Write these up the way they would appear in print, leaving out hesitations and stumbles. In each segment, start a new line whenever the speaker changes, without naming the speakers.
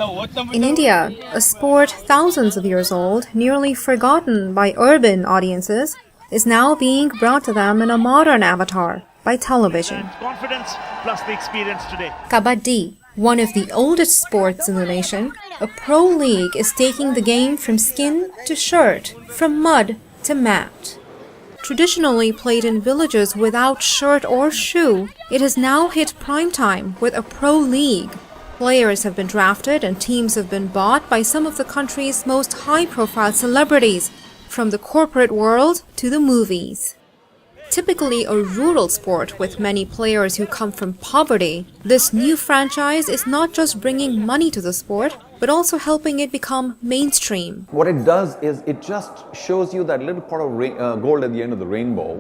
In India, a sport thousands of years old, nearly forgotten by urban audiences, is now being brought to them in a modern avatar by television.
Confidence plus the experience today.
Kabaddi, one of the oldest sports in the nation, a pro league is taking the game from skin to shirt, from mud to mat. Traditionally played in villages without shirt or shoe, it has now hit prime time with a pro league. Players have been drafted and teams have been bought by some of the country's most high-profile celebrities, from the corporate world to the movies. Typically a rural sport with many players who come from poverty, this new franchise is not just bringing money to the sport, but also helping it become mainstream.
What it does is it just shows you that little pot of gold at the end of the rainbow,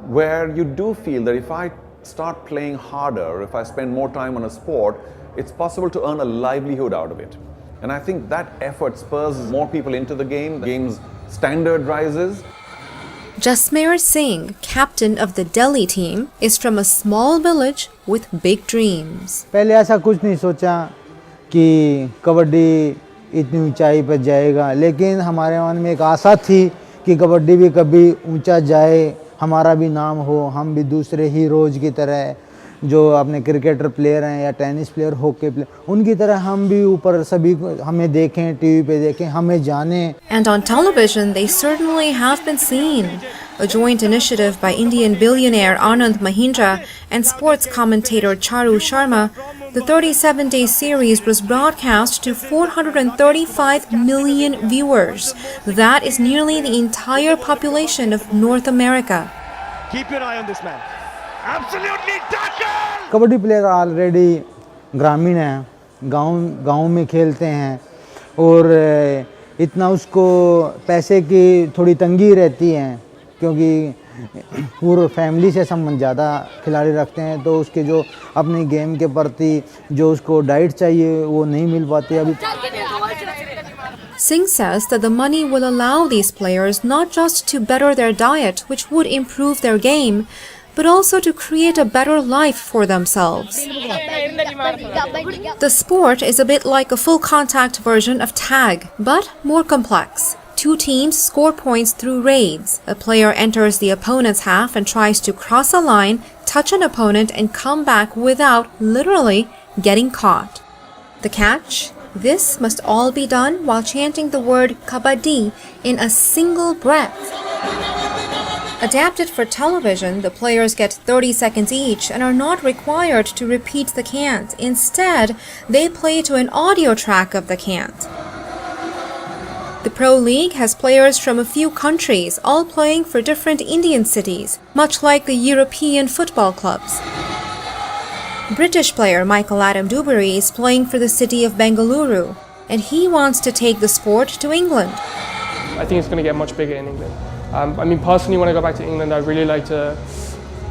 where you do feel that if I start playing harder, if I spend more time on a sport, it's possible to earn a livelihood out of it. And I think that effort spurs more people into the game. The game's standard rises.
Jasmeer Singh, captain of the Delhi team, is from a small village with big dreams.
पहले ऐसा कुछ नहीं सोचा कि कबड्डी इतनी ऊंचाई पर जाएगा, लेकिन हमारे मन में एक आशा थी कि कबड्डी भी कभी ऊंचा जाए, हमारा भी नाम हो, हम भी दूसरे हीरोज की तरह जो अपने क्रिकेटर प्लेयर हैं या टेनिस प्लेयर, हॉकी प्लेयर, उनकी तरह हम भी ऊपर सभी हमें देखें, टीवी पे देखें, हमें जानें.
And on television they certainly have been seen. A joint initiative by Indian billionaire Anand Mahindra and sports commentator Charu Sharma, the 37-day series was broadcast to 435 million viewers. That is nearly the entire population of North America.
Keep your eye on this man. Absolutely tackle!
Kabaddi player already ग्रामीण हैं, गांव में खेलते हैं और इतना उसको पैसे की थोड़ी तंगी रहती है क्योंकि पूरे फैमिली से संबंध ज़्यादा खिलाड़ी रखते हैं, तो उसके जो अपनी गेम के प्रति जो उसको डाइट चाहिए वो नहीं मिल पाती अभी.
Singh says that the money will allow these players not just to better their diet, which would improve their game, but also to create a better life for themselves. The sport is a bit like a full-contact version of tag, but more complex. Two teams score points through raids. A player enters the opponent's half and tries to cross a line, touch an opponent, and come back without, literally, getting caught. The catch? This must all be done while chanting the word Kabaddi in a single breath. Adapted for television, the players get 30 seconds each and are not required to repeat the chant. Instead, they play to an audio track of the chant. The Pro League has players from a few countries, all playing for different Indian cities, much like the European football clubs. British player Michael Adam Duberry is playing for the city of Bengaluru, and he wants to take the sport to England.
I think it's going to get much bigger in England. Personally, when I go back to England, I'd really like to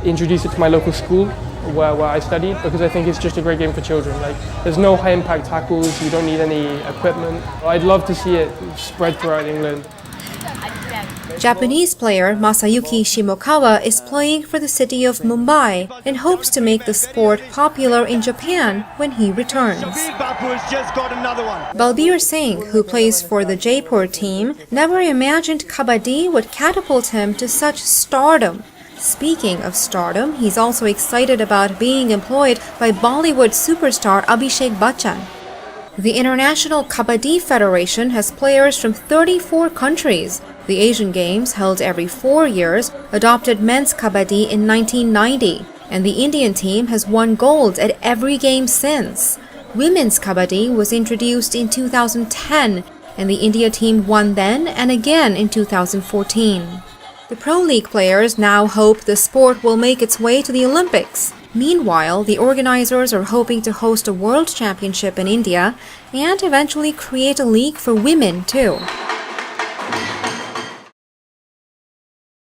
introduce it to my local school where I studied, because I think it's just a great game for children. Like, there's no high-impact tackles, you don't need any equipment. I'd love to see it spread throughout England.
Japanese player Masayuki Shimokawa is playing for the city of Mumbai and hopes to make the sport popular in Japan when he returns. Balbir Singh, who plays for the Jaipur team, never imagined Kabaddi would catapult him to such stardom. Speaking of stardom, he's also excited about being employed by Bollywood superstar Abhishek Bachchan. The International Kabaddi Federation has players from 34 countries. The Asian Games, held every 4 years, adopted men's Kabaddi in 1990, and the Indian team has won gold at every game since. Women's Kabaddi was introduced in 2010, and the India team won then and again in 2014. The Pro League players now hope the sport will make its way to the Olympics. Meanwhile, the organizers are hoping to host a world championship in India and eventually create a league for women too.